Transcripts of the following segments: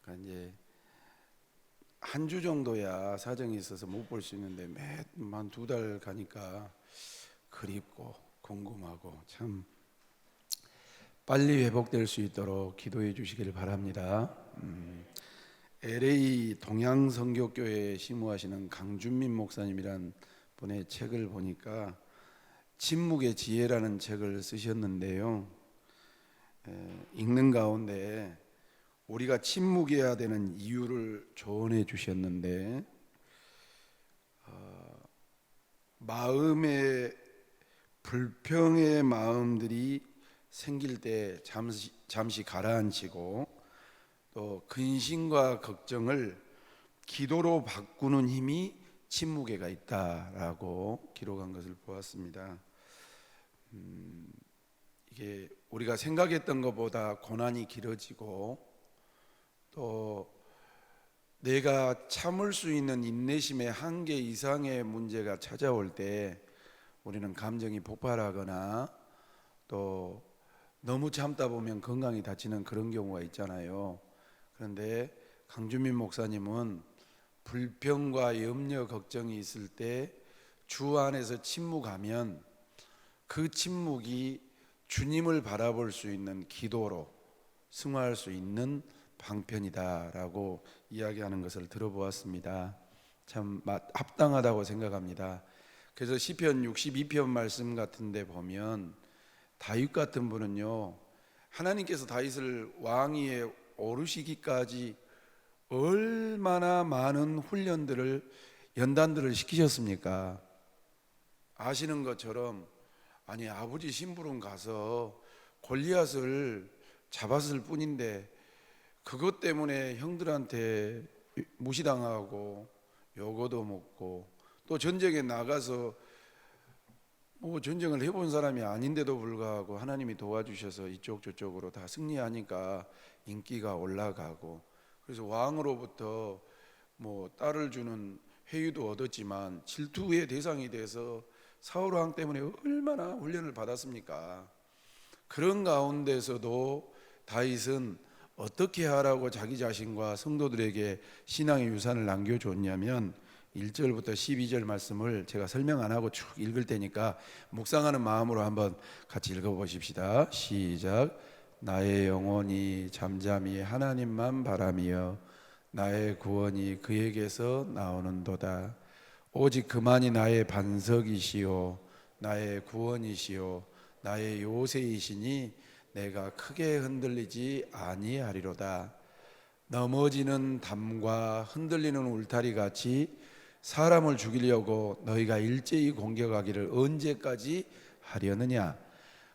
그러니까 이제 한 주 정도야 사정이 있어서 못 볼 수 있는데 매만 2달 가니까 그립고 궁금하고 참 빨리 회복될 수 있도록 기도해 주시기를 바랍니다. LA 동양성교교회에 심우하시는 강준민 목사님이란 분의 책을 보니까 침묵의 지혜라는 책을 쓰셨는데요. 읽는 가운데 우리가 침묵해야 되는 이유를 조언해 주셨는데, 마음의 불평의 마음들이 생길 때 잠시 가라앉히고 또 근심과 걱정을 기도로 바꾸는 힘이 침묵에가 있다라고 기록한 것을 보았습니다. 이게 우리가 생각했던 것보다 고난이 길어지고 또 내가 참을 수 있는 인내심의 한계 이상의 문제가 찾아올 때 우리는 감정이 폭발하거나 또 너무 참다 보면 건강이 다치는 그런 경우가 있잖아요. 그런데 강준민 목사님은 불평과 염려 걱정이 있을 때 주 안에서 침묵하면 그 침묵이 주님을 바라볼 수 있는 기도로 승화할 수 있는 방편이다라고 이야기하는 것을 들어보았습니다. 참 합당하다고 생각합니다. 그래서 시편 62편 말씀 같은데 보면 다윗 같은 분은요, 하나님께서 다윗을 왕위에 오르시기까지 얼마나 많은 훈련들을 연단들을 시키셨습니까? 아시는 것처럼 아니 아버지 심부름 가서 골리앗을 잡았을 뿐인데 그것 때문에 형들한테 무시당하고 욕도 먹고 또 전쟁에 나가서 뭐 전쟁을 해본 사람이 아닌데도 불구하고 하나님이 도와주셔서 이쪽 저쪽으로 다 승리하니까 인기가 올라가고 그래서 왕으로부터 뭐 딸을 주는 회유도 얻었지만 질투의 대상이 돼서 사울 왕 때문에 얼마나 훈련을 받았습니까? 그런 가운데서도 다윗은 어떻게 하라고 자기 자신과 성도들에게 신앙의 유산을 남겨줬냐면 1절부터 12절 말씀을 제가 설명 안 하고 쭉 읽을 테니까 묵상하는 마음으로 한번 같이 읽어보십시다. 시작. 나의 영혼이 잠잠히 하나님만 바라며 나의 구원이 그에게서 나오는도다. 오직 그만이 나의 반석이시요 나의 구원이시요 나의 요새이시니 내가 크게 흔들리지 아니하리로다. 넘어지는 담과 흔들리는 울타리 같이 사람을 죽이려고 너희가 일제히 공격하기를 언제까지 하려느냐.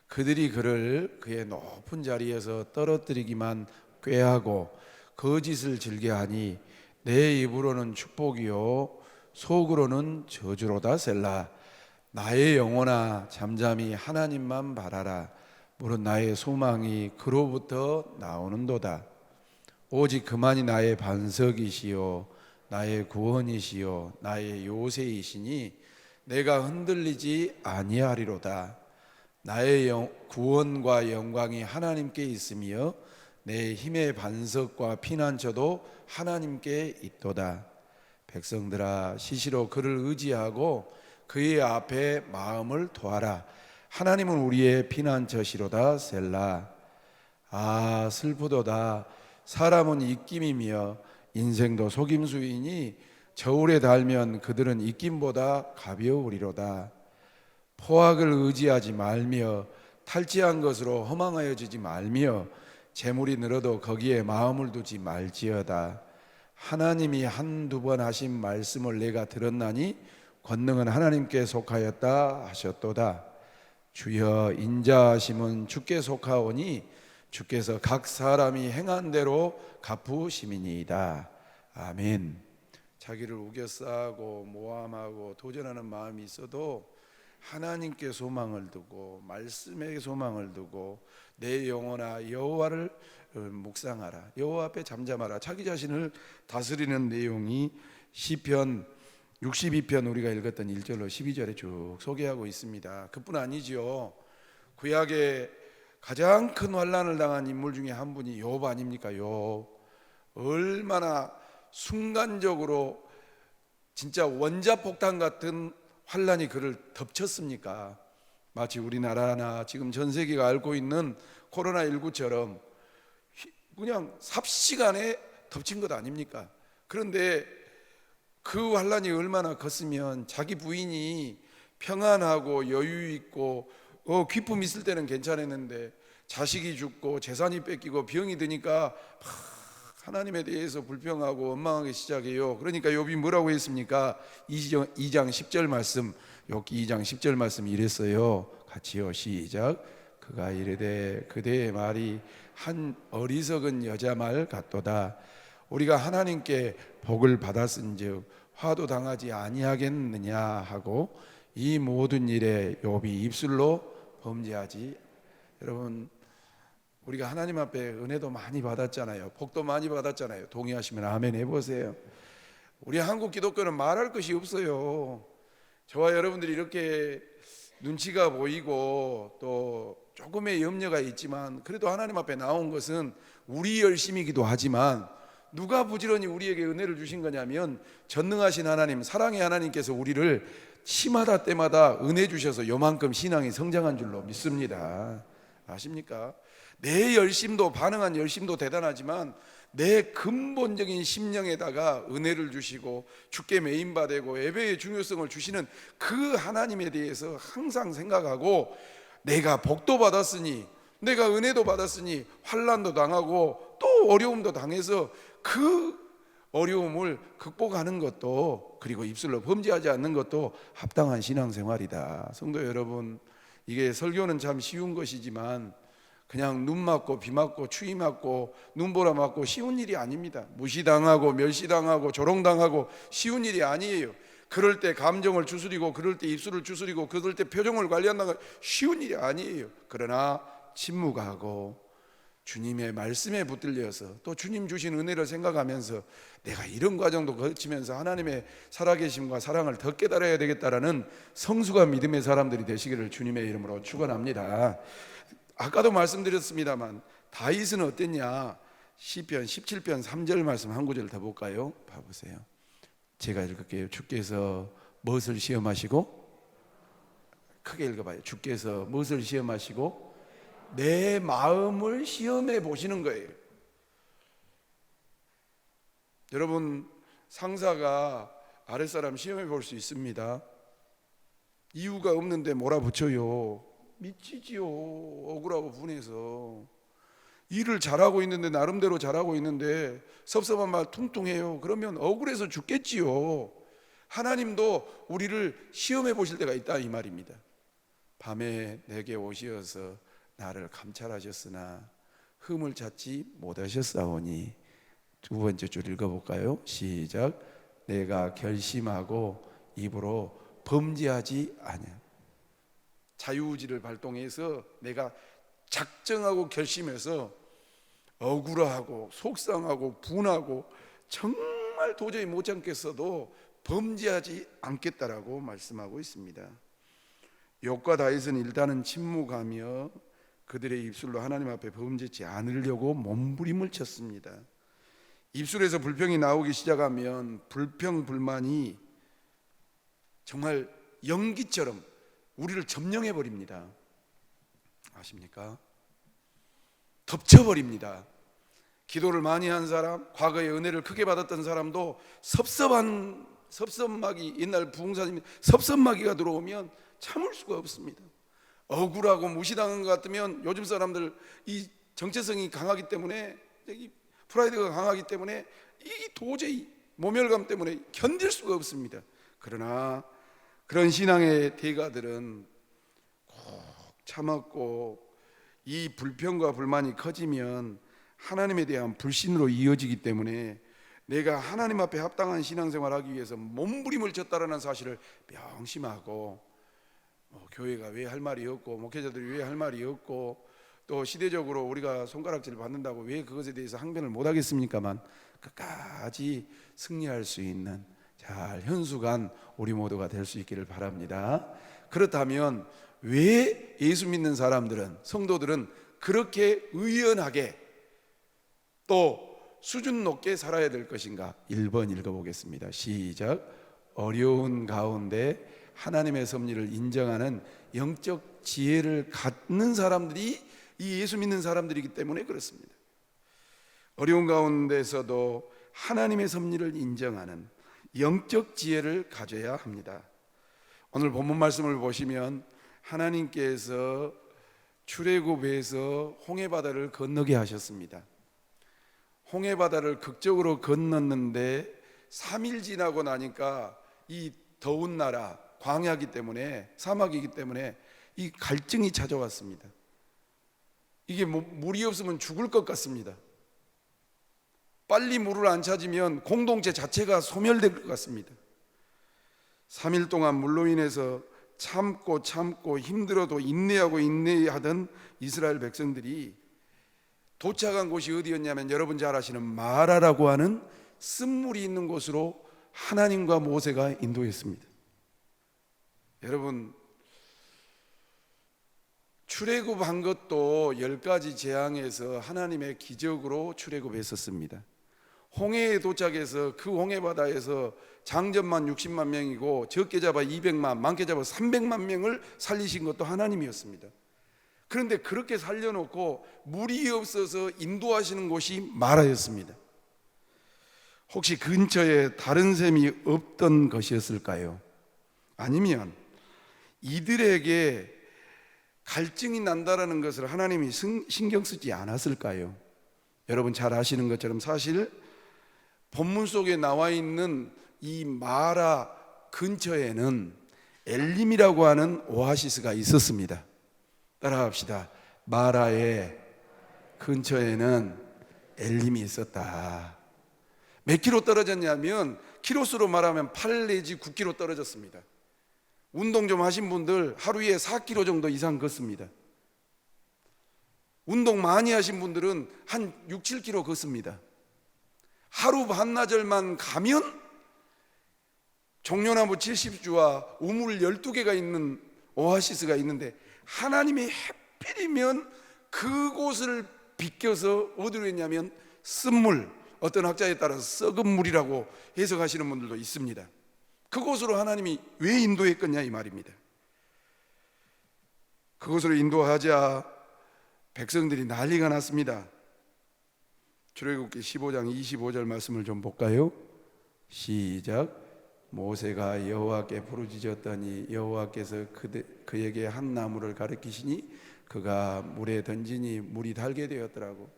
그들이 그를 그의 높은 자리에서 떨어뜨리기만 꾀하고 거짓을 즐겨하니 내 입으로는 축복이요 속으로는 저주로다. 셀라. 나의 영혼아 잠잠히 하나님만 바라라. 무릇 나의 소망이 그로부터 나오는도다. 오직 그만이 나의 반석이시요 나의 구원이시요 나의 요새이시니 내가 흔들리지 아니하리로다. 나의 구원과 영광이 하나님께 있으며 내 힘의 반석과 피난처도 하나님께 있도다. 백성들아 시시로 그를 의지하고 그의 앞에 마음을 토하라. 하나님은 우리의 피난처시로다. 셀라. 아 슬프도다. 사람은 입김이며 인생도 속임수이니 저울에 달면 그들은 입김보다 가벼우리로다. 포악을 의지하지 말며 탈취한 것으로 허망하여지지 말며 재물이 늘어도 거기에 마음을 두지 말지어다. 하나님이 한두 번 하신 말씀을 내가 들었나니 권능은 하나님께 속하였다 하셨도다. 주여 인자하심은 주께 속하오니 주께서 각 사람이 행한 대로 갚으심이니이다. 아멘. 자기를 우겨싸고 모함하고 도전하는 마음이 있어도 하나님께 소망을 두고 말씀에 소망을 두고 내 영혼아 여호와를 묵상하라. 여호와 앞에 잠잠하라. 자기 자신을 다스리는 내용이 시편 62편 우리가 읽었던 1절로 12절에 쭉 소개하고 있습니다. 그뿐 아니죠. 구약에 가장 큰 환난을 당한 인물 중에 한 분이 욥 아닙니까? 욥. 얼마나 순간적으로 진짜 원자폭탄 같은 환란이 그를 덮쳤습니까? 마치 우리나라나 지금 전 세계가 앓고 있는 코로나19처럼 그냥 삽시간에 덮친 것 아닙니까? 그런데 그 환란이 얼마나 컸으면 자기 부인이 평안하고 여유 있고 기쁨 있을 때는 괜찮았는데 자식이 죽고 재산이 뺏기고 병이 드니까 하나님에 대해서 불평하고 원망하기 시작해요. 그러니까 욥이 뭐라고 했습니까? 2장 10절 말씀, 욥기 2장 10절 말씀 이랬어요. 같이요, 시작. 그가 이르되 그대의 말이 한 어리석은 여자 말 같도다. 우리가 하나님께 복을 받았은즉 화도 당하지 아니하겠느냐 하고 이 모든 일에 욥이 입술로 범죄하지. 여러분, 우리가 하나님 앞에 은혜도 많이 받았잖아요. 복도 많이 받았잖아요. 동의하시면 아멘 해보세요. 우리 한국 기독교는 말할 것이 없어요. 저와 여러분들이 이렇게 눈치가 보이고 또 조금의 염려가 있지만 그래도 하나님 앞에 나온 것은 우리 열심이기도 하지만 누가 부지런히 우리에게 은혜를 주신 거냐면 전능하신 하나님, 사랑의 하나님께서 우리를 시마다 때마다 은혜 주셔서 요만큼 신앙이 성장한 줄로 믿습니다. 아십니까? 내 열심도, 반응한 열심도 대단하지만 내 근본적인 심령에다가 은혜를 주시고 주께 매인받고 예배의 중요성을 주시는 그 하나님에 대해서 항상 생각하고 내가 복도 받았으니, 내가 은혜도 받았으니 환난도 당하고 또 어려움도 당해서 그 어려움을 극복하는 것도, 그리고 입술로 범죄하지 않는 것도 합당한 신앙생활이다. 성도 여러분, 이게 설교는 참 쉬운 것이지만 그냥 눈 맞고 비 맞고 추위 맞고 눈보라 맞고 쉬운 일이 아닙니다. 무시당하고 멸시당하고 조롱당하고 쉬운 일이 아니에요. 그럴 때 감정을 주스리고, 그럴 때 입술을 주스리고, 그럴 때 표정을 관리한다는 건 쉬운 일이 아니에요. 그러나 침묵하고 주님의 말씀에 붙들려서 또 주님 주신 은혜를 생각하면서 내가 이런 과정도 거치면서 하나님의 살아계심과 사랑을 더 깨달아야 되겠다라는 성숙한 믿음의 사람들이 되시기를 주님의 이름으로 축원합니다. 아까도 말씀드렸습니다만 다윗은 어땠냐? 시편 17편 3절 말씀 한 구절 더 볼까요? 봐보세요. 제가 읽을게요. 주께서 무엇을 시험하시고, 크게 읽어봐요. 주께서 무엇을 시험하시고 내 마음을 시험해 보시는 거예요. 여러분, 상사가 아랫사람 시험해 볼 수 있습니다. 이유가 없는데 몰아붙여요. 미치지요. 억울하고 분해서 일을 잘하고 있는데, 나름대로 잘하고 있는데 섭섭한 말 퉁퉁해요. 그러면 억울해서 죽겠지요. 하나님도 우리를 시험해 보실 때가 있다 이 말입니다. 밤에 내게 오시어서 나를 감찰하셨으나 흠을 찾지 못하셨사오니. 두 번째 줄 읽어볼까요? 시작. 내가 결심하고 입으로 범죄하지 아니하. 자유의지를 발동해서 내가 작정하고 결심해서 억울하고 속상하고 분하고 정말 도저히 못 참겠어도 범죄하지 않겠다라고 말씀하고 있습니다. 욥과 다윗은 일단은 침묵하며 그들의 입술로 하나님 앞에 범죄치 않으려고 몸부림을 쳤습니다. 입술에서 불평이 나오기 시작하면 불평 불만이 정말 연기처럼 우리를 점령해 버립니다. 아십니까? 덮쳐버립니다. 기도를 많이 한 사람, 과거에 은혜를 크게 받았던 사람도 섭섭마귀, 옛날 부흥사님 섭섭마귀가 들어오면 참을 수가 없습니다. 억울하고 무시당한 것 같으면 요즘 사람들 이 정체성이 강하기 때문에, 이 프라이드가 강하기 때문에 이 도저히 모멸감 때문에 견딜 수가 없습니다. 그러나 그런 신앙의 대가들은 꼭 참았고, 이 불평과 불만이 커지면 하나님에 대한 불신으로 이어지기 때문에 내가 하나님 앞에 합당한 신앙생활을 하기 위해서 몸부림을 쳤다라는 사실을 명심하고, 교회가 왜 할 말이 없고 목회자들이 왜 할 말이 없고 또 시대적으로 우리가 손가락질 받는다고 왜 그것에 대해서 항변을 못 하겠습니까만 끝까지 승리할 수 있는 잘 현숙한 우리 모두가 될 수 있기를 바랍니다. 그렇다면 왜 예수 믿는 사람들은, 성도들은 그렇게 의연하게 또 수준 높게 살아야 될 것인가? 1번 읽어보겠습니다. 시작. 어려운 가운데 하나님의 섭리를 인정하는 영적 지혜를 갖는 사람들이 이 예수 믿는 사람들이기 때문에 그렇습니다. 어려운 가운데서도 하나님의 섭리를 인정하는 영적 지혜를 가져야 합니다. 오늘 본문 말씀을 보시면 하나님께서 출애굽에서 홍해바다를 건너게 하셨습니다. 홍해바다를 극적으로 건넜는데 3일 지나고 나니까 이 더운 나라 광야이기 때문에, 사막이기 때문에 이 갈증이 찾아왔습니다. 이게 물이 없으면 죽을 것 같습니다. 빨리 물을 안 찾으면 공동체 자체가 소멸될 것 같습니다. 3일 동안 물로 인해서 참고 힘들어도 인내하던 이스라엘 백성들이 도착한 곳이 어디였냐면, 여러분 잘 아시는 마라라고 하는 쓴물이 있는 곳으로 하나님과 모세가 인도했습니다. 여러분, 출애굽한 것도 10가지 재앙에서 하나님의 기적으로 출애굽했었습니다. 홍해에 도착해서 그 홍해바다에서 장전만 60만 명이고 적게 잡아 200만, 많게 잡아 300만 명을 살리신 것도 하나님이었습니다. 그런데 그렇게 살려놓고 물이 없어서 인도하시는 곳이 마라였습니다. 혹시 근처에 다른 샘이 없던 것이었을까요? 아니면 이들에게 갈증이 난다라는 것을 하나님이 신경 쓰지 않았을까요? 여러분 잘 아시는 것처럼 사실 본문 속에 나와 있는 이 마라 근처에는 엘림이라고 하는 오아시스가 있었습니다. 따라합시다. 마라의 근처에는 엘림이 있었다. 몇 킬로 떨어졌냐면, 키로수로 말하면 8 내지 9킬로 떨어졌습니다. 운동 좀 하신 분들 하루에 4킬로 정도 이상 걷습니다. 운동 많이 하신 분들은 한 6, 7킬로 걷습니다. 하루 반나절만 가면 종려나무 70주와 우물 12개가 있는 오아시스가 있는데, 하나님이 해필이면 그곳을 비껴서 어디로 했냐면 쓴물, 어떤 학자에 따라서 썩은 물이라고 해석하시는 분들도 있습니다. 그곳으로 하나님이 왜 인도했겠냐 이 말입니다. 그곳으로 인도하자 백성들이 난리가 났습니다. 출애굽기 15장 25절 말씀을 좀 볼까요? 시작. 모세가 여호와께 부르짖었더니 여호와께서 그에게 한 나무를 가리키시니 그가 물에 던지니 물이 달게 되었더라고.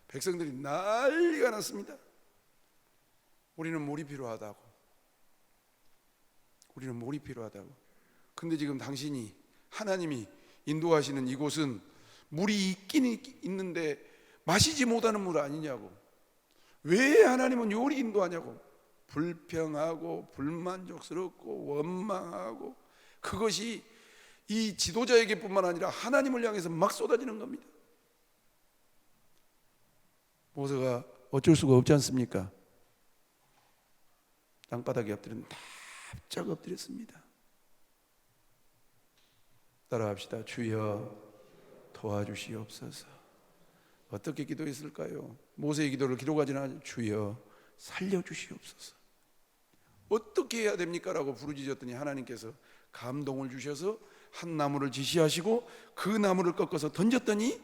백성들이 난리가 났습니다. 우리는 물이 필요하다고. 우리는 물이 필요하다고. 근데 지금 당신이, 하나님이 인도하시는 이곳은 물이 있긴 있는데 마시지 못하는 물 아니냐고. 왜 하나님은 요리 인도하냐고. 불평하고 불만족스럽고 원망하고, 그것이 이 지도자에게뿐만 아니라 하나님을 향해서 막 쏟아지는 겁니다. 모세가 어쩔 수가 없지 않습니까? 땅바닥에 엎드린 납작 엎드렸습니다. 따라합시다. 주여 도와주시옵소서. 어떻게 기도했을까요? 모세의 기도를 기록하지는 않아요. 주여 살려주시옵소서. 어떻게 해야 됩니까? 라고 부르짖었더니 하나님께서 감동을 주셔서 한 나무를 지시하시고 그 나무를 꺾어서 던졌더니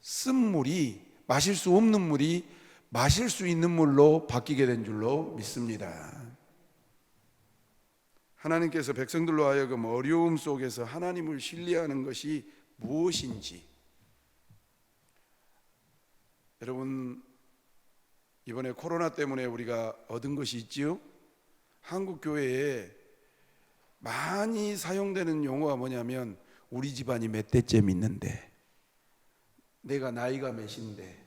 쓴물이, 마실 수 없는 물이 마실 수 있는 물로 바뀌게 된 줄로 믿습니다. 하나님께서 백성들로 하여금 어려움 속에서 하나님을 신뢰하는 것이 무엇인지, 여러분 이번에 코로나 때문에 우리가 얻은 것이 있지요. 한국 교회에 많이 사용되는 용어가 뭐냐면, 우리 집안이 몇 대째 믿는데, 내가 나이가 몇인데,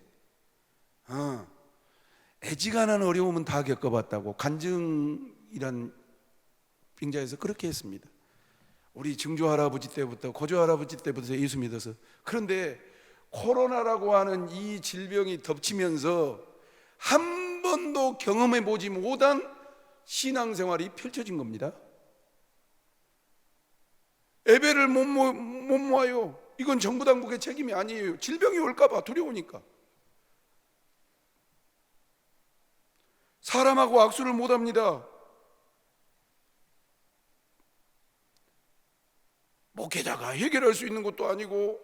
애지간한 어려움은 다 겪어봤다고 간증이란 빙자에서 그렇게 했습니다. 우리 증조 할아버지 때부터, 고조 할아버지 때부터 예수 믿어서. 그런데 코로나라고 하는 이 질병이 덮치면서 한 번도 경험해 보지 못한 신앙생활이 펼쳐진 겁니다. 예배를 못 모아요. 이건 정부 당국의 책임이 아니에요. 질병이 올까 봐 두려우니까. 사람하고 악수를 못합니다. 목회자가 해결할 수 있는 것도 아니고,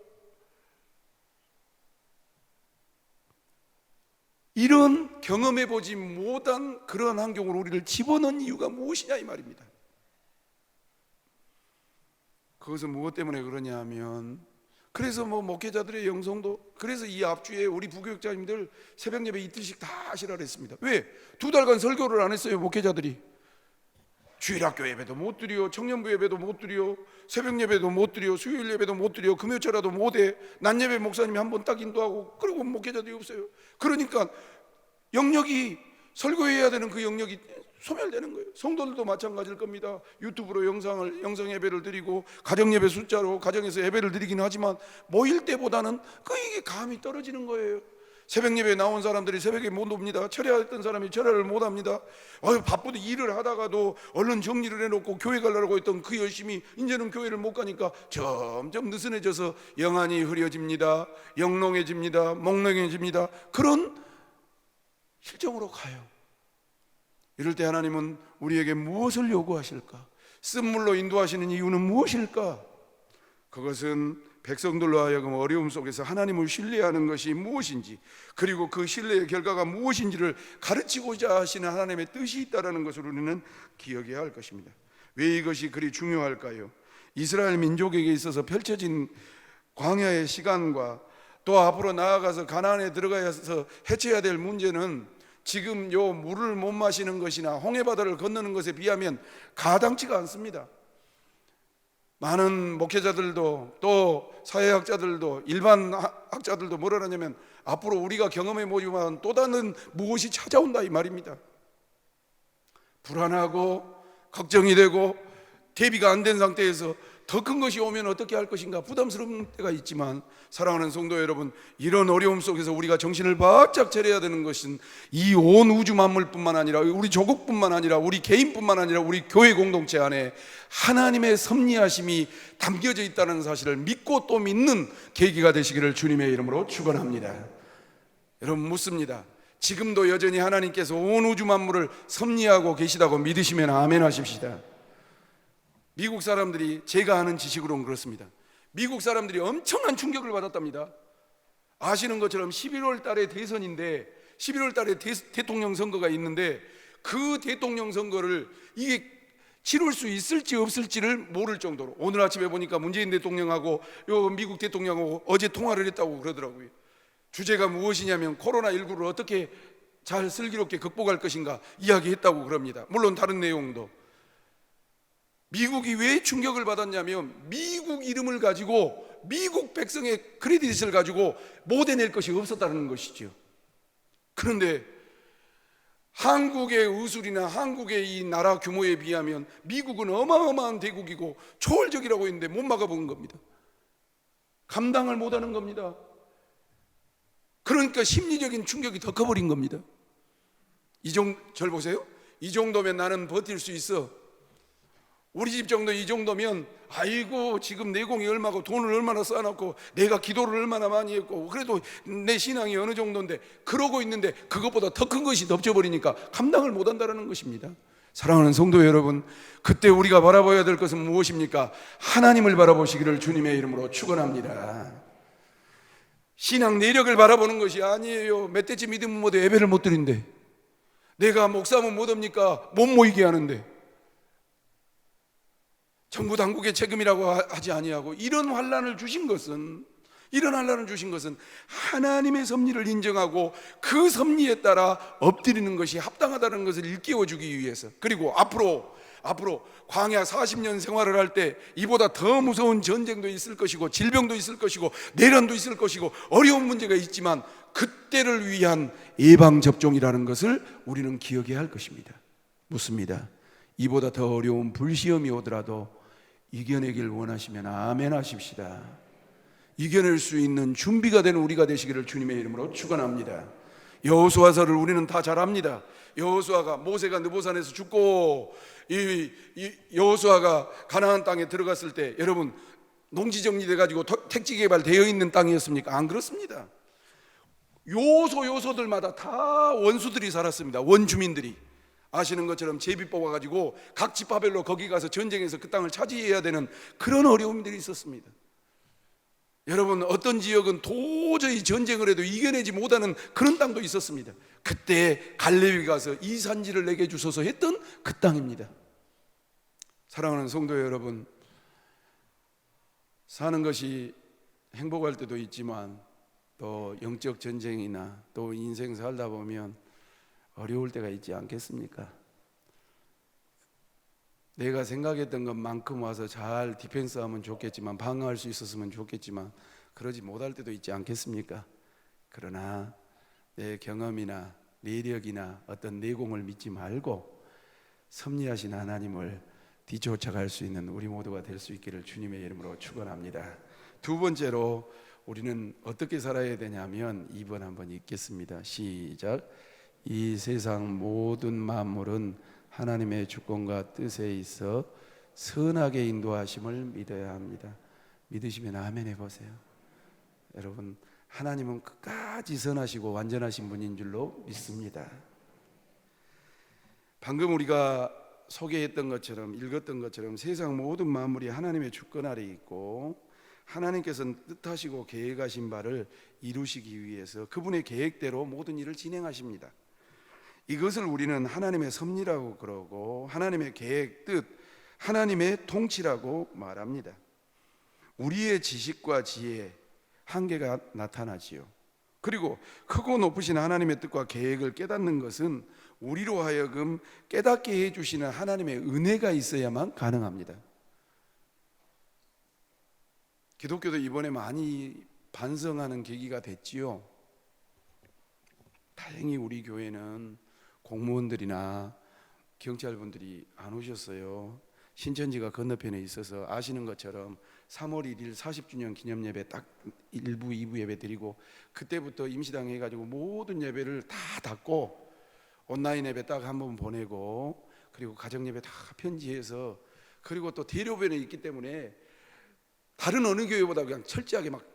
이런 경험해보지 못한 그런 환경으로 우리를 집어넣은 이유가 무엇이냐 이 말입니다. 그것은 무엇 때문에 그러냐 하면, 그래서 목회자들의 영성도, 그래서 이 앞주에 우리 부교육자님들 새벽 예배 이틀씩 다 하시라 그랬습니다. 왜? 2달간 설교를 안 했어요. 목회자들이 주일학교 예배도 못 드려, 청년부 예배도 못 드려, 새벽 예배도 못 드려, 수요일 예배도 못 드려, 금요철라도 못해. 낮 예배 목사님이 한 번 딱 인도하고, 그리고 목회자들이 없어요. 그러니까 영역이, 설교해야 되는 그 영역이 소멸되는 거예요. 성도들도 마찬가지일 겁니다. 유튜브로 영상 예배를 드리고, 가정 예배 숫자로 가정에서 예배를 드리긴 하지만 모일 때보다는 이게 감이 떨어지는 거예요. 새벽 예배에 나온 사람들이 새벽에 못 옵니다. 철야했던 사람이 철야를 못 합니다. 바쁘게 일을 하다가도 얼른 정리를 해놓고 교회 가려고 했던 그 열심이 이제는 교회를 못 가니까 점점 느슨해져서 영안이 흐려집니다. 영롱해집니다. 몽롱해집니다. 그런 실정으로 가요. 이럴 때 하나님은 우리에게 무엇을 요구하실까? 쓴물로 인도하시는 이유는 무엇일까? 그것은 백성들로 하여금 어려움 속에서 하나님을 신뢰하는 것이 무엇인지, 그리고 그 신뢰의 결과가 무엇인지를 가르치고자 하시는 하나님의 뜻이 있다는 것을 우리는 기억해야 할 것입니다. 왜 이것이 그리 중요할까요? 이스라엘 민족에게 있어서 펼쳐진 광야의 시간과 또 앞으로 나아가서 가나안에 들어가서 해쳐야 될 문제는 지금 요 물을 못 마시는 것이나 홍해바다를 건너는 것에 비하면 가당치가 않습니다. 많은 목회자들도 또 사회학자들도 일반 학자들도 뭐라 하냐면, 앞으로 우리가 경험해 보지만 또 다른 무엇이 찾아온다 이 말입니다. 불안하고 걱정이 되고 대비가 안 된 상태에서 더 큰 것이 오면 어떻게 할 것인가 부담스러운 때가 있지만, 사랑하는 성도 여러분, 이런 어려움 속에서 우리가 정신을 바짝 차려야 되는 것은 이 온 우주 만물뿐만 아니라 우리 조국뿐만 아니라 우리 개인뿐만 아니라 우리 교회 공동체 안에 하나님의 섭리하심이 담겨져 있다는 사실을 믿고 또 믿는 계기가 되시기를 주님의 이름으로 축원합니다. 여러분 묻습니다. 지금도 여전히 하나님께서 온 우주 만물을 섭리하고 계시다고 믿으시면 아멘 하십시다. 미국 사람들이, 제가 아는 지식으로는 그렇습니다. 미국 사람들이 엄청난 충격을 받았답니다. 아시는 것처럼 11월 달에 대선인데, 11월 달에 대통령 선거가 있는데, 그 대통령 선거를 이게 치룰 수 있을지 없을지를 모를 정도로, 오늘 아침에 보니까 문재인 대통령하고 요 미국 대통령하고 어제 통화를 했다고 그러더라고요. 주제가 무엇이냐면 코로나19를 어떻게 잘 슬기롭게 극복할 것인가 이야기했다고 그럽니다. 물론 다른 내용도. 미국이 왜 충격을 받았냐면, 미국 이름을 가지고 미국 백성의 크레딧을 가지고 못 해낼 것이 없었다는 것이죠. 그런데 한국의 의술이나 한국의 이 나라 규모에 비하면 미국은 어마어마한 대국이고 초월적이라고 했는데 못 막아본 겁니다. 감당을 못하는 겁니다. 그러니까 심리적인 충격이 더 커버린 겁니다. 절 보세요. 이 정도면 나는 버틸 수 있어. 우리 집 정도 이 정도면 아이고 지금 내공이 얼마고 돈을 얼마나 쌓아놓고 내가 기도를 얼마나 많이 했고 그래도 내 신앙이 어느 정도인데, 그러고 있는데 그것보다 더 큰 것이 덮쳐버리니까 감당을 못한다는 것입니다. 사랑하는 성도 여러분, 그때 우리가 바라봐야 될 것은 무엇입니까? 하나님을 바라보시기를 주님의 이름으로 축원합니다. 신앙 내력을 바라보는 것이 아니에요. 멧돼지 믿으면 뭐돼? 예배를 못 드린대. 내가 목사면 못합니까? 못 모이게 하는데. 정부 당국의 책임이라고 하지 아니하고, 이런 환난을 주신 것은 하나님의 섭리를 인정하고 그 섭리에 따라 엎드리는 것이 합당하다는 것을 일깨워주기 위해서, 그리고 앞으로 광야 40년 생활을 할 때 이보다 더 무서운 전쟁도 있을 것이고 질병도 있을 것이고 내란도 있을 것이고 어려운 문제가 있지만, 그때를 위한 예방접종이라는 것을 우리는 기억해야 할 것입니다. 묻습니다. 이보다 더 어려운 불시험이 오더라도 이겨내길 원하시면 아멘 하십시다. 이겨낼 수 있는 준비가 되는 우리가 되시기를 주님의 이름으로 축원합니다. 여호수아서를 우리는 다 잘 압니다. 여호수아가, 모세가 느보산에서 죽고 이 여호수아가 가나안 땅에 들어갔을 때, 여러분 농지 정리돼 가지고 택지 개발되어 있는 땅이었습니까? 안 그렇습니다. 요소들마다 다 원수들이 살았습니다. 원주민들이. 아시는 것처럼 제비 뽑아가지고 각 지파별로 거기 가서 전쟁해서 그 땅을 차지해야 되는 그런 어려움들이 있었습니다. 여러분, 어떤 지역은 도저히 전쟁을 해도 이겨내지 못하는 그런 땅도 있었습니다. 그때 갈렙이 가서 이 산지를 내게 주소서 했던 그 땅입니다. 사랑하는 성도 여러분, 사는 것이 행복할 때도 있지만 또 영적 전쟁이나 또 인생 살다 보면 어려울 때가 있지 않겠습니까? 내가 생각했던 것만큼 와서 잘 디펜스하면 좋겠지만, 방어할 수 있었으면 좋겠지만 그러지 못할 때도 있지 않겠습니까? 그러나 내 경험이나 내력이나 어떤 내공을 믿지 말고 섭리하신 하나님을 뒤쫓아갈 수 있는 우리 모두가 될 수 있기를 주님의 이름으로 축원합니다. 두 번째로 우리는 어떻게 살아야 되냐면 2번 한번 읽겠습니다. 시작. 이 세상 모든 만물은 하나님의 주권과 뜻에 있어 선하게 인도하심을 믿어야 합니다. 믿으시면 아멘 해보세요. 여러분, 하나님은 끝까지 선하시고 완전하신 분인 줄로 믿습니다. 방금 우리가 소개했던 것처럼, 읽었던 것처럼 세상 모든 만물이 하나님의 주권 아래 있고 하나님께서는 뜻하시고 계획하신 바를 이루시기 위해서 그분의 계획대로 모든 일을 진행하십니다. 이것을 우리는 하나님의 섭리라고 그러고 하나님의 계획, 뜻, 하나님의 통치라고 말합니다. 우리의 지식과 지혜에 한계가 나타나지요. 그리고 크고 높으신 하나님의 뜻과 계획을 깨닫는 것은 우리로 하여금 깨닫게 해주시는 하나님의 은혜가 있어야만 가능합니다. 기독교도 이번에 많이 반성하는 계기가 됐지요. 다행히 우리 교회는 공무원들이나 경찰분들이 안 오셨어요. 신천지가 건너편에 있어서 아시는 것처럼 3월 1일 40주년 기념예배 딱 1부 2부 예배 드리고 그때부터 임시당 해가지고 모든 예배를 다 닫고 온라인 예배 딱 한 번 보내고 그리고 가정 예배 다 편지해서 그리고 또 대로변에 있기 때문에 다른 어느 교회보다 그냥 철저하게 막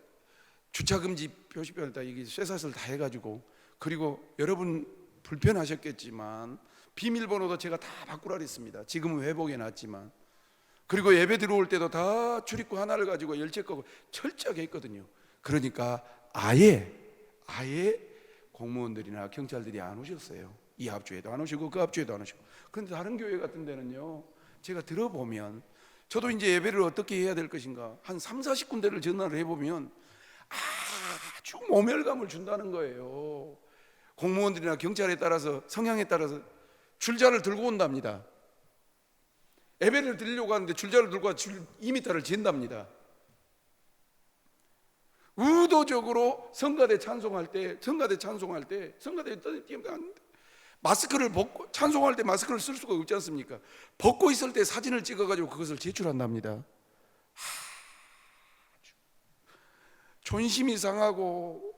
주차금지 표시표를 다 이게 쇠사슬 다 해가지고 그리고 여러분 불편하셨겠지만 비밀번호도 제가 다 바꾸라 그랬습니다. 지금은 회복해 놨지만 그리고 예배 들어올 때도 다 출입구 하나를 가지고 열쇠 끄고 철저하게 했거든요. 그러니까 아예 공무원들이나 경찰들이 안 오셨어요. 이 앞주에도 안 오시고 그 앞주에도 안 오시고. 그런데 다른 교회 같은 데는요, 제가 들어보면 저도 이제 예배를 어떻게 해야 될 것인가 한 3, 40군데를 전화를 해보면 아주 모멸감을 준다는 거예요. 공무원들이나 경찰에 따라서 성향에 따라서 줄자를 들고 온답니다. 예배를 드리려고 하는데 줄자를 들고 와서 줄 2m를 진답니다. 의도적으로 성가대 찬송할 때 마스크를 벗고 찬송할 때 마스크를 쓸 수가 없지 않습니까? 벗고 있을 때 사진을 찍어가지고 그것을 제출한답니다. 존심이 상하고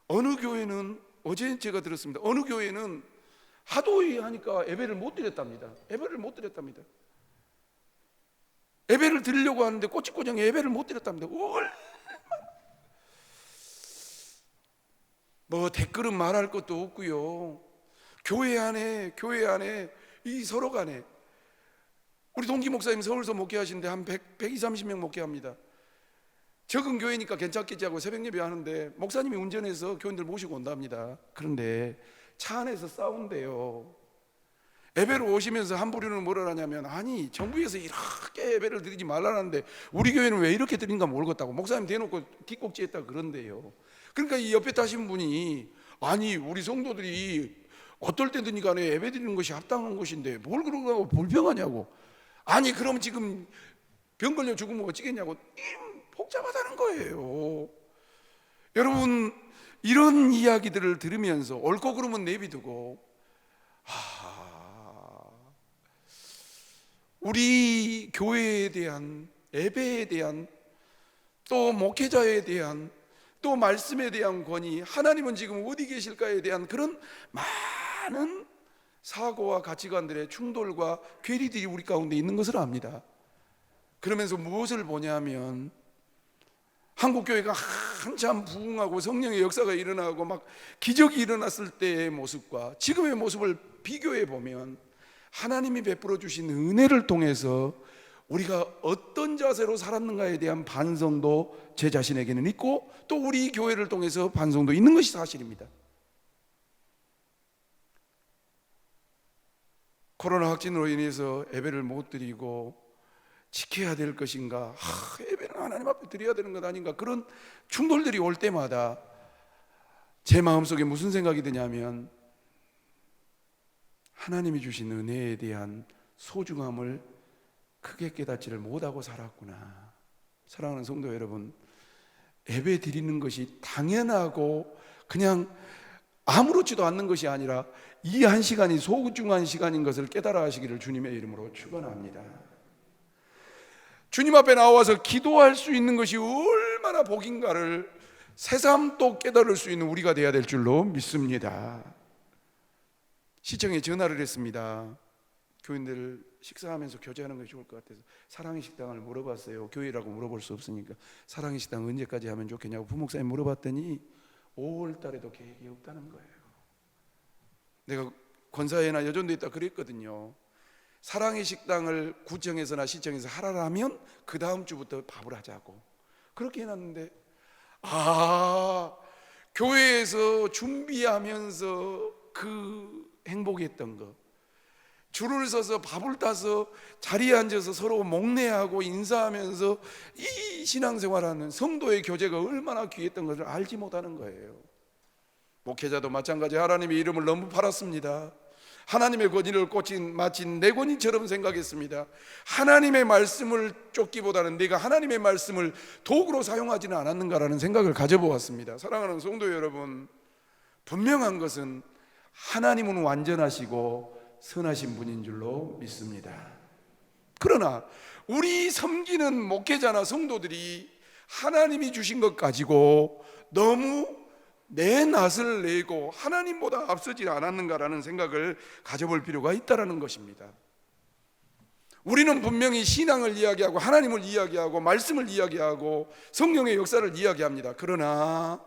어느 교회는 어제 제가 들었습니다. 어느 교회는 하도 하니까 예배를 못 드렸답니다. 예배를 드리려고 하는데 꼬치꼬장에 예배를 못 드렸답니다. 뭐 댓글은 말할 것도 없고요. 교회 안에 이 서로 간에 우리 동기 목사님 서울서 목회하시는데 한 120-130명 목회합니다. 적은 교회니까 괜찮겠지 하고 새벽 예배 하는데 목사님이 운전해서 교인들 모시고 온답니다. 그런데 차 안에서 싸운대요. 예배로 오시면서 한 부류는 뭐라 하냐면 아니 정부에서 이렇게 예배를 드리지 말라는데 우리 교회는 왜 이렇게 드린가 모르겠다고 목사님 대놓고 기꼭지했다 그런대요. 그러니까 이 옆에 타신 분이 아니 우리 성도들이 어떨 때든지 간에 예배 드리는 것이 합당한 것인데 뭘 그러고 불평하냐고. 아니 그럼 지금 병 걸려 죽으면 어찌겠냐고. 복잡하다는 거예요. 여러분 이런 이야기들을 들으면서 옳고 그름은 내비두고 우리 교회에 대한 예배에 대한 또 목회자에 대한 또 말씀에 대한 권위, 하나님은 지금 어디 계실까에 대한 그런 많은 사고와 가치관들의 충돌과 괴리들이 우리 가운데 있는 것을 압니다. 그러면서 무엇을 보냐면 한국교회가 한참 부흥하고 성령의 역사가 일어나고 막 기적이 일어났을 때의 모습과 지금의 모습을 비교해 보면 하나님이 베풀어 주신 은혜를 통해서 우리가 어떤 자세로 살았는가에 대한 반성도 제 자신에게는 있고, 또 우리 교회를 통해서 반성도 있는 것이 사실입니다. 코로나 확진으로 인해서 예배를 못 드리고 지켜야 될 것인가, 예배는 하나님 앞에 드려야 되는 것 아닌가, 그런 충돌들이 올 때마다 제 마음속에 무슨 생각이 드냐면, 하나님이 주신 은혜에 대한 소중함을 크게 깨닫지를 못하고 살았구나. 사랑하는 성도 여러분, 예배 드리는 것이 당연하고 그냥 아무렇지도 않는 것이 아니라 이 한 시간이 소중한 시간인 것을 깨달아 하시기를 주님의 이름으로 축원합니다. 주님 앞에 나와서 기도할 수 있는 것이 얼마나 복인가를 새삼 또 깨달을 수 있는 우리가 되어야 될 줄로 믿습니다. 시청에 전화를 했습니다. 교인들 식사하면서 교제하는 것이 좋을 것 같아서 사랑의 식당을 물어봤어요. 교회라고 물어볼 수 없으니까 사랑의 식당 언제까지 하면 좋겠냐고 부목사님 물어봤더니 5월 달에도 계획이 없다는 거예요. 내가 권사회나 여전도 있다 그랬거든요. 사랑의 식당을 구청에서나 시청에서 하라면 그 다음 주부터 밥을 하자고 그렇게 해놨는데, 교회에서 준비하면서 그 행복했던 거, 줄을 서서 밥을 따서 자리에 앉아서 서로 목례하고 인사하면서 이 신앙생활하는 성도의 교제가 얼마나 귀했던 것을 알지 못하는 거예요. 목회자도 마찬가지. 하나님의 이름을 너무 팔았습니다. 하나님의 권위를 꽂힌 마치 내 권위처럼 생각했습니다. 하나님의 말씀을 쫓기보다는 내가 하나님의 말씀을 도구로 사용하지는 않았는가라는 생각을 가져보았습니다. 사랑하는 성도 여러분, 분명한 것은 하나님은 완전하시고 선하신 분인 줄로 믿습니다. 그러나 우리 섬기는 목회자나 성도들이 하나님이 주신 것 가지고 너무 내 낯을 내고 하나님보다 앞서지 않았는가라는 생각을 가져볼 필요가 있다는 것입니다. 우리는 분명히 신앙을 이야기하고 하나님을 이야기하고 말씀을 이야기하고 성령의 역사를 이야기합니다. 그러나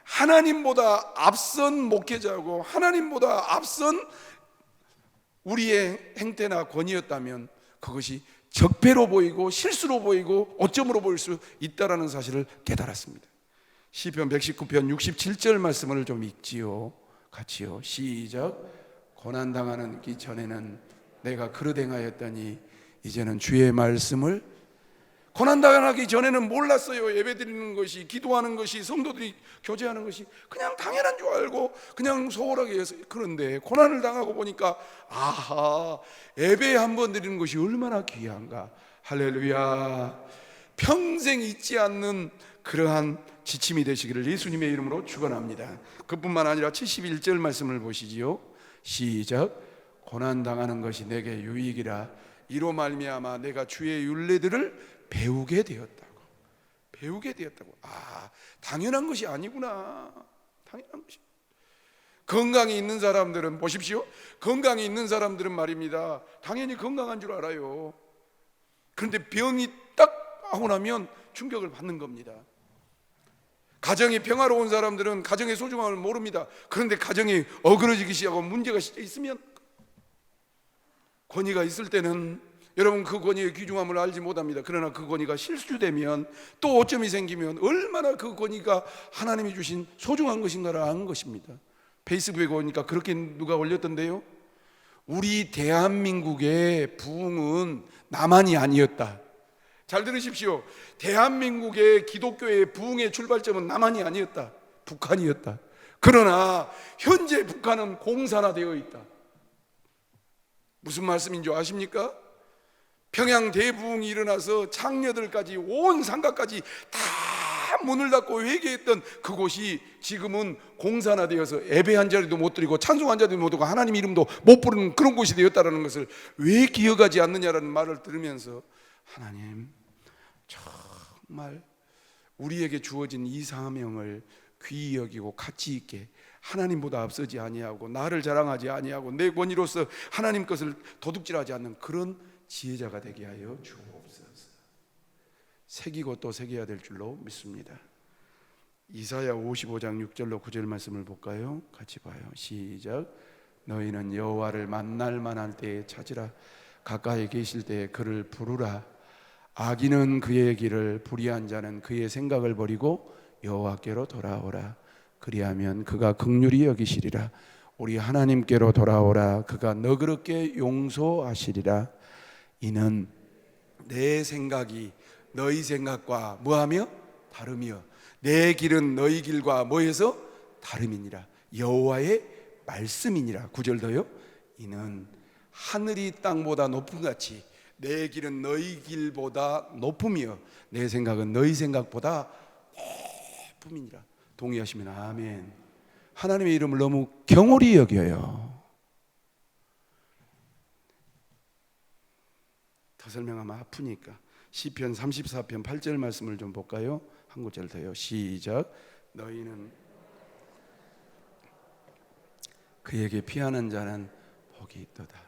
하나님보다 앞선 목회자고 하나님보다 앞선 우리의 행태나 권위였다면 그것이 적폐로 보이고 실수로 보이고 오점으로 보일 수 있다는 사실을 깨달았습니다. 시편 119편 67절 말씀을 좀 읽지요. 같이요. 시작. 고난당하기 전에는 내가 그릇 행하였더니 이제는 주의 말씀을, 고난당하기 전에는 몰랐어요. 예배드리는 것이, 기도하는 것이, 성도들이 교제하는 것이 그냥 당연한 줄 알고 그냥 소홀하게 해서. 그런데 고난을 당하고 보니까 예배 한번 드리는 것이 얼마나 귀한가. 할렐루야. 평생 잊지 않는 그러한 지침이 되시기를 예수님의 이름으로 축원합니다. 그뿐만 아니라 71절 말씀을 보시지요. 시작. 고난당하는 것이 내게 유익이라 이로 말미암아 내가 주의 율례들을 배우게 되었다고. 당연한 것이 아니구나. 당연한 것이. 건강이 있는 사람들은 보십시오. 건강이 있는 사람들은 말입니다, 당연히 건강한 줄 알아요. 그런데 병이 딱 하고 나면 충격을 받는 겁니다. 가정이 평화로운 사람들은 가정의 소중함을 모릅니다. 그런데 가정이 어그러지기 시작하고 문제가 있으면, 권위가 있을 때는 여러분 그 권위의 귀중함을 알지 못합니다. 그러나 그 권위가 실수되면, 또 오점이 생기면 얼마나 그 권위가 하나님이 주신 소중한 것인가를 아는 것입니다. 페이스북에 보니까 그렇게 누가 올렸던데요. 우리 대한민국의 부흥은 남한이 아니었다. 잘 들으십시오. 대한민국의 기독교의 부흥의 출발점은 남한이 아니었다. 북한이었다. 그러나 현재 북한은 공산화되어 있다. 무슨 말씀인 줄 아십니까? 평양 대부흥이 일어나서 창녀들까지 온 상가까지 다 문을 닫고 회개했던 그곳이 지금은 공산화되어서 예배 한 자리도 못 드리고 찬송 한 자리도 못 드리고 하나님 이름도 못 부르는 그런 곳이 되었다는 것을 왜 기억하지 않느냐라는 말을 들으면서, 하나님 정말 우리에게 주어진 이 사명을 귀히 여기고 가치 있게 하나님보다 앞서지 아니하고 나를 자랑하지 아니하고 내 권위로서 하나님 것을 도둑질하지 않는 그런 지혜자가 되게 하여 주옵소서. 새기고 또 새겨야 될 줄로 믿습니다. 이사야 55장 6절로 9절 말씀을 볼까요? 같이 봐요. 시작. 너희는 여호와를 만날 만할 때에 찾으라. 가까이 계실 때에 그를 부르라. 악인은 그의 길을, 불의한 자는 그의 생각을 버리고 여호와께로 돌아오라. 그리하면 그가 긍휼히 여기시리라. 우리 하나님께로 돌아오라. 그가 너그럽게 용서하시리라. 이는 내 생각이 너희 생각과 뭐하며? 다르며 내 길은 너희 길과 뭐해서? 다름이니라. 여호와의 말씀이니라. 9절 더요. 이는 하늘이 땅보다 높은 같이 내 길은 너희 길보다 높으며 내 생각은 너희 생각보다 높음이니라. 동의하시면 아멘. 하나님의 이름을 너무 경홀히 여겨요. 더 설명하면 아프니까 시편 34편 8절 말씀을 좀 볼까요? 한 구절 더요. 시작. 너희는 그에게 피하는 자는 복이 있도다.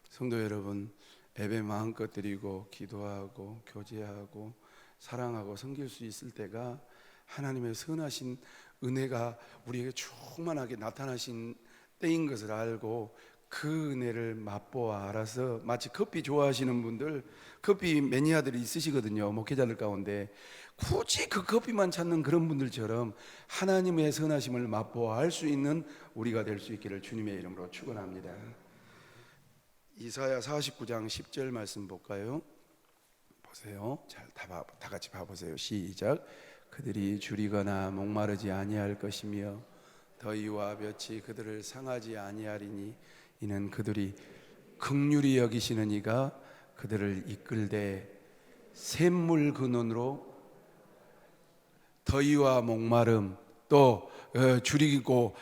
성도 여러분, 예배 마음껏 드리고 기도하고 교제하고 사랑하고 섬길 수 있을 때가 하나님의 선하신 은혜가 우리에게 충만하게 나타나신 때인 것을 알고 그 은혜를 맛보아 알아서, 마치 커피 좋아하시는 분들, 커피 매니아들이 있으시거든요. 목회자들 가운데 굳이 그 커피만 찾는 그런 분들처럼 하나님의 선하심을 맛보아 알 수 있는 우리가 될 수 있기를 주님의 이름으로 축원합니다. 이사야 49장 10절 말씀 볼까요? 보세요. 다 같이 봐보세요. 시작. 그들이 줄이거나 목마르지 아니할 것이며 더위와 볕이 그들을 상하지 아니하리니 이는 그들이 긍휼히 여기시는 이가 그들을 이끌되 샘물 근원으로. 더위와 목마름 또 줄이고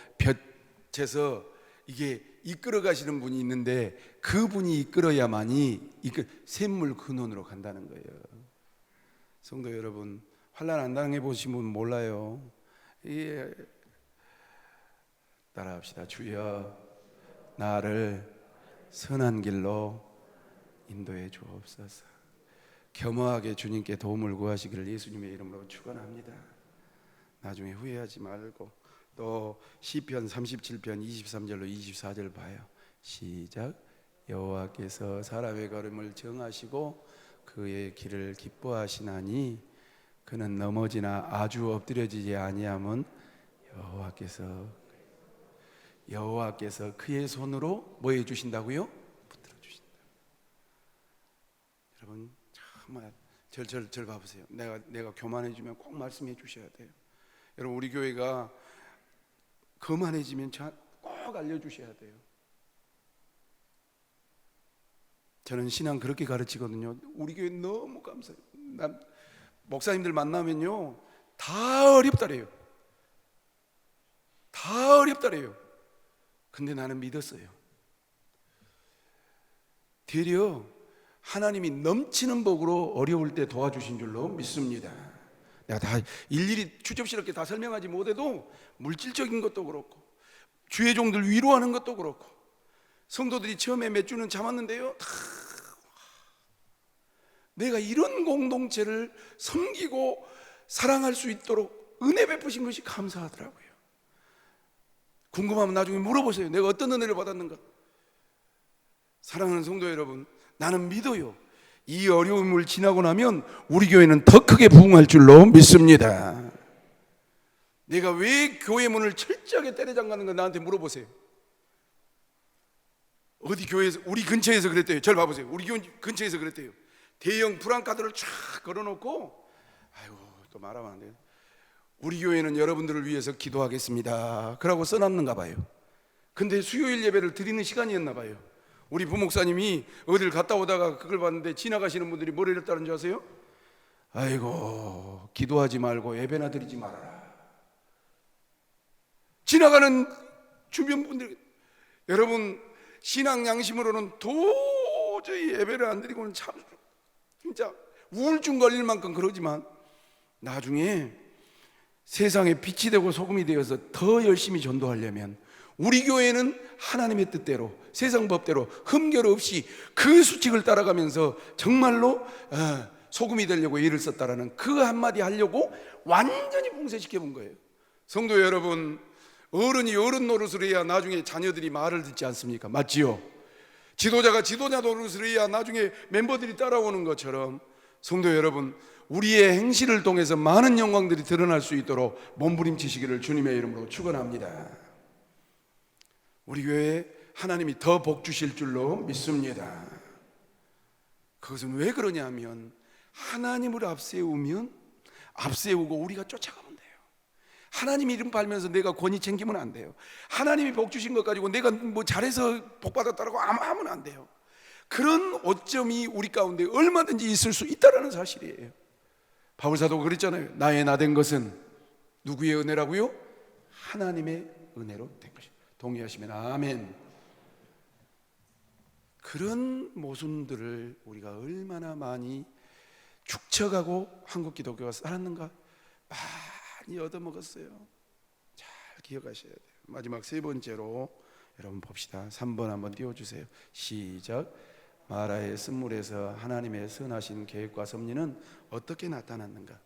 볕에서 이게 이끌어 가시는 분이 있는데 그분이 이끌어야만이 샘물 근원으로 간다는 거예요. 성도 여러분, 환난 안 당해 보신 분 몰라요. 따라합시다. 주여 나를 선한 길로 인도해 주옵소서. 겸허하게 주님께 도움을 구하시기를 예수님의 이름으로 축원합니다. 나중에 후회하지 말고 또 시편 37편 23절로 24절 봐요. 시작. 여호와께서 사람의 걸음을 정하시고 그의 길을 기뻐하시나니 그는 넘어지나 아주 엎드려지지 아니함은 여호와께서 그의 손으로 뭐 해주신다고요? 붙들어 주신다. 여러분 정말 절 봐보세요. 내가 교만해지면 꼭 말씀해 주셔야 돼요. 여러분 우리 교회가 거만해지면 꼭 알려주셔야 돼요. 저는 신앙 그렇게 가르치거든요. 우리 교회 너무 감사해요. 목사님들 만나면요 다 어렵다래요. 다 어렵다래요. 근데 나는 믿었어요. 되려 하나님이 넘치는 복으로 어려울 때 도와주신 줄로 믿습니다. 내가 다 일일이 추접스럽게 다 설명하지 못해도 물질적인 것도 그렇고 주의 종들 위로하는 것도 그렇고 성도들이 처음에 몇 주는 참았는데요 다 내가 이런 공동체를 섬기고 사랑할 수 있도록 은혜 베푸신 것이 감사하더라고요. 궁금하면 나중에 물어보세요. 내가 어떤 은혜를 받았는가. 사랑하는 성도 여러분, 나는 믿어요. 이 어려움을 지나고 나면 우리 교회는 더 크게 부흥할 줄로 믿습니다. 내가 왜 교회 문을 철저하게 때려잠가는가 나한테 물어보세요. 어디 교회에서, 우리 근처에서 그랬대요. 절 봐보세요. 우리 교회 근처에서 그랬대요. 대형 프랑카드를 쫙 걸어놓고, 아이고 또 말하면 안 돼요. 우리 교회는 여러분들을 위해서 기도하겠습니다 그러고 써놨는가 봐요. 근데 수요일 예배를 드리는 시간이었나 봐요. 우리 부목사님이 어딜 갔다 오다가 그걸 봤는데 지나가시는 분들이 뭐를 했다는 줄 아세요? 아이고 기도하지 말고 예배나 드리지 말아라. 지나가는 주변 분들, 여러분 신앙 양심으로는 도저히 예배를 안 드리고는 참 진짜 우울증 걸릴 만큼 그러지만 나중에 세상에 빛이 되고 소금이 되어서 더 열심히 전도하려면 우리 교회는 하나님의 뜻대로 세상 법대로 흠결 없이 그 수칙을 따라가면서 정말로 소금이 되려고 애를 썼다라는 그 한마디 하려고 완전히 봉쇄시켜 본 거예요. 성도 여러분, 어른이 어른 노릇을 해야 나중에 자녀들이 말을 듣지 않습니까? 맞지요? 지도자가 지도자 노릇을 해야 나중에 멤버들이 따라오는 것처럼 성도 여러분, 우리의 행실을 통해서 많은 영광들이 드러날 수 있도록 몸부림치시기를 주님의 이름으로 축원합니다. 우리 교회에 하나님이 더 복 주실 줄로 믿습니다. 그것은 왜 그러냐면 하나님을 앞세우고 우리가 쫓아가면 돼요. 하나님 이름 팔면서 내가 권위 챙기면 안 돼요. 하나님이 복 주신 것 가지고 내가 뭐 잘해서 복 받았다고 하면 안 돼요. 그런 오점이 우리 가운데 얼마든지 있을 수 있다는 사실이에요. 바울사도가 그랬잖아요. 나의 나된 것은 누구의 은혜라고요? 하나님의 은혜로 된 것이다. 동의하시면 아멘. 그런 모순들을 우리가 얼마나 많이 축적하고 한국 기독교가 살았는가 많이 얻어먹었어요. 잘 기억하셔야 돼요. 마지막 세 번째로 여러분 봅시다. 3번 한번 띄워주세요. 시작. 마라의 쓴물에서 하나님의 선하신 계획과 섭리는 어떻게 나타났는가?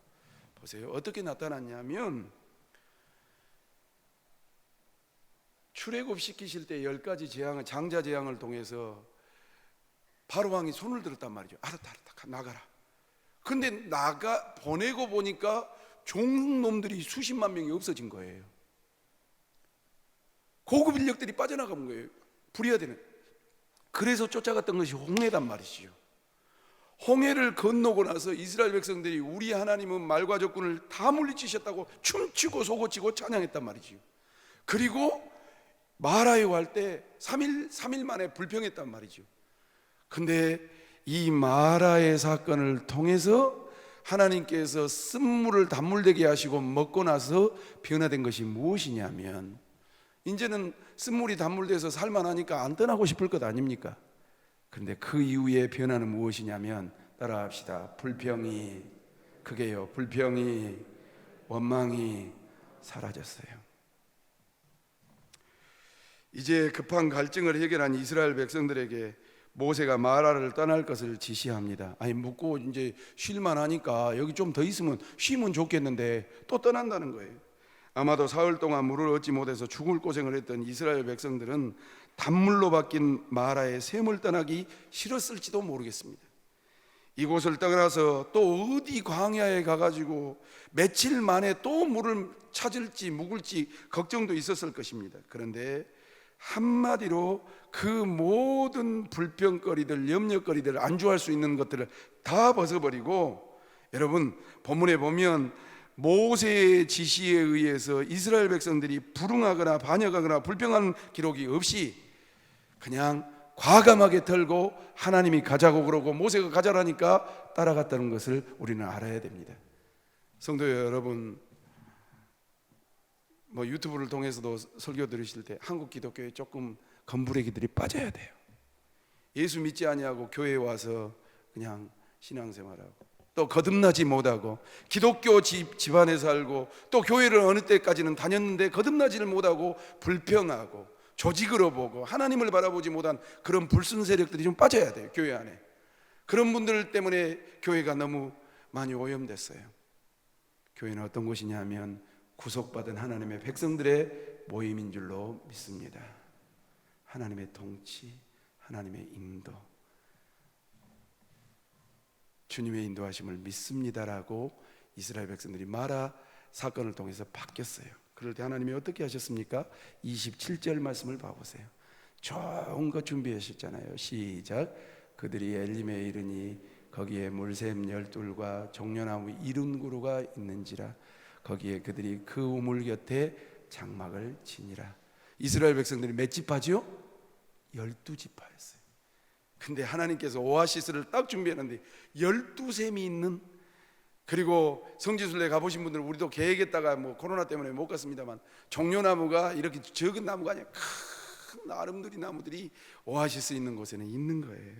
보세요. 어떻게 나타났냐면 출애굽시키실 때 10가지 재앙을, 장자 재앙을 통해서 바로왕이 손을 들었단 말이죠. 알았다 나가라. 근데 보내고 보니까 종놈들이 수십만 명이 없어진 거예요. 고급 인력들이 빠져나간 거예요. 불의하되는. 그래서 쫓아갔던 것이 홍해단 말이지요. 홍해를 건너고 나서 이스라엘 백성들이 우리 하나님은 말과 적군을 다 물리치셨다고 춤추고 소고치고 찬양했단 말이지요. 그리고 마라에 갈 때 3일 만에 불평했단 말이죠. 근데 이 마라의 사건을 통해서 하나님께서 쓴물을 단물되게 하시고 먹고 나서 변화된 것이 무엇이냐면 이제는 쓴물이 단물돼서 살만하니까 안 떠나고 싶을 것 아닙니까? 그런데 그 이후에 변화는 무엇이냐면 따라합시다. 불평이, 그게요, 불평이, 원망이 사라졌어요. 이제 급한 갈증을 해결한 이스라엘 백성들에게 모세가 마라를 떠날 것을 지시합니다. 아니 묵고 이제 쉴만 하니까 여기 좀 더 있으면 쉬면 좋겠는데 또 떠난다는 거예요. 아마도 사흘 동안 물을 얻지 못해서 죽을 고생을 했던 이스라엘 백성들은 단물로 바뀐 마라의 샘을 떠나기 싫었을지도 모르겠습니다. 이곳을 떠나서 또 어디 광야에 가가지고 며칠 만에 또 물을 찾을지 묵을지 걱정도 있었을 것입니다. 그런데 한마디로 그 모든 불평거리들, 염려거리들, 안주할 수 있는 것들을 다 벗어버리고, 여러분 본문에 보면 모세의 지시에 의해서 이스라엘 백성들이 불응하거나 반역하거나 불평하는 기록이 없이 그냥 과감하게 털고 하나님이 가자고 그러고 모세가 가자라니까 따라갔다는 것을 우리는 알아야 됩니다. 성도 여러분, 뭐 유튜브를 통해서도 설교 들으실 때 한국 기독교에 조금 검부레기들이 빠져야 돼요. 예수 믿지 아니하고 교회에 와서 그냥 신앙생활하고 또 거듭나지 못하고 기독교 집안에 살고 또 교회를 어느 때까지는 다녔는데 거듭나지를 못하고 불평하고 조직으로 보고 하나님을 바라보지 못한 그런 불순 세력들이 좀 빠져야 돼요. 교회 안에. 그런 분들 때문에 교회가 너무 많이 오염됐어요. 교회는 어떤 곳이냐면 구속받은 하나님의 백성들의 모임인 줄로 믿습니다. 하나님의 통치, 하나님의 인도, 주님의 인도하심을 믿습니다라고 이스라엘 백성들이 마라 사건을 통해서 바뀌었어요. 그럴 때 하나님이 어떻게 하셨습니까? 27절 말씀을 봐보세요. 좋은 거 준비하셨잖아요. 시작. 그들이 엘림에 이르니 거기에 물샘 12과 종려나무 70그루가 있는지라 거기에 그들이 그 우물 곁에 장막을 치니라. 이스라엘 백성들이 몇 지파지요? 12지파였어요. 근데 하나님께서 오아시스를 딱 준비했는데 12샘이 있는, 그리고 성지순례 가보신 분들은 우리도 계획했다가 뭐 코로나 때문에 못 갔습니다만 종려나무가 이렇게 적은 나무가 아니라 큰 아름드리 나무들이 오아시스 있는 곳에는 있는 거예요.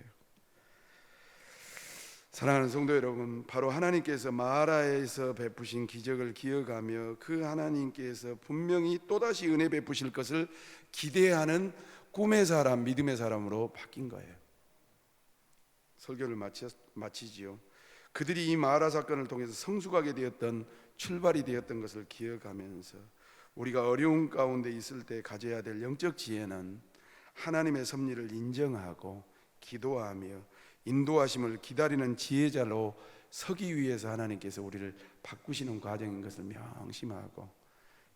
사랑하는 성도 여러분, 바로 하나님께서 마라에서 베푸신 기적을 기억하며 그 하나님께서 분명히 또다시 은혜 베푸실 것을 기대하는 꿈의 사람, 믿음의 사람으로 바뀐 거예요. 설교를 마치지요. 그들이 이 마라 사건을 통해서 성숙하게 되었던 출발이 되었던 것을 기억하면서 우리가 어려운 가운데 있을 때 가져야 될 영적 지혜는 하나님의 섭리를 인정하고 기도하며 인도하심을 기다리는 지혜자로 서기 위해서 하나님께서 우리를 바꾸시는 과정인 것을 명심하고,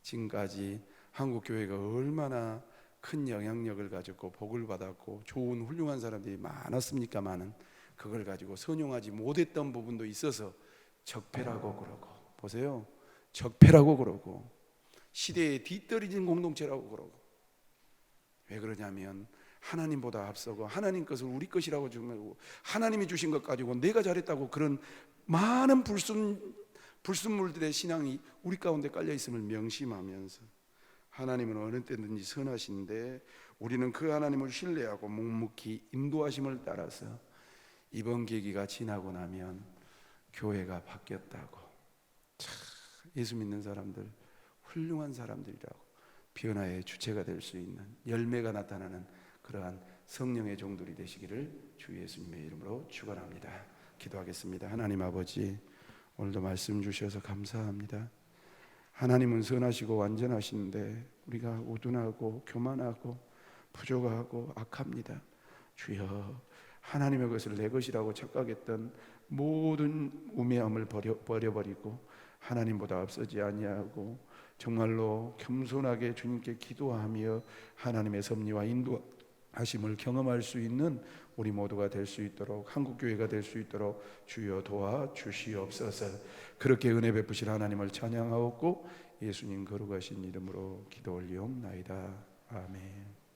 지금까지 한국 교회가 얼마나 큰 영향력을 가졌고 복을 받았고 좋은 훌륭한 사람들이 많았습니까마는 그걸 가지고 선용하지 못했던 부분도 있어서 적폐라고 그러고, 보세요, 적폐라고 그러고 시대에 뒤떨어진 공동체라고 그러고. 왜 그러냐면 하나님보다 앞서고 하나님 것을 우리 것이라고 주고 하나님이 주신 것 가지고 내가 잘했다고 그런 많은 불순물들의 신앙이 우리 가운데 깔려 있음을 명심하면서, 하나님은 어느 때든지 선하신데 우리는 그 하나님을 신뢰하고 묵묵히 인도하심을 따라서 이번 계기가 지나고 나면 교회가 바뀌었다고, 참 예수 믿는 사람들 훌륭한 사람들이라고 변화의 주체가 될 수 있는, 열매가 나타나는 그러한 성령의 종들이 되시기를 주 예수님의 이름으로 축원합니다. 기도하겠습니다. 하나님 아버지, 오늘도 말씀 주셔서 감사합니다. 하나님은 선하시고 완전하신데 우리가 우둔하고 교만하고 부족하고 악합니다. 주여, 하나님의 것을 내 것이라고 착각했던 모든 우매함을 버려버리고 하나님보다 앞서지 아니하고 정말로 겸손하게 주님께 기도하며 하나님의 섭리와 인도하심을 경험할 수 있는 우리 모두가 될 수 있도록, 한국교회가 될 수 있도록 주여 도와주시옵소서. 그렇게 은혜 베푸실 하나님을 찬양하옵고 예수님 거룩하신 이름으로 기도 올리옵나이다. 아멘.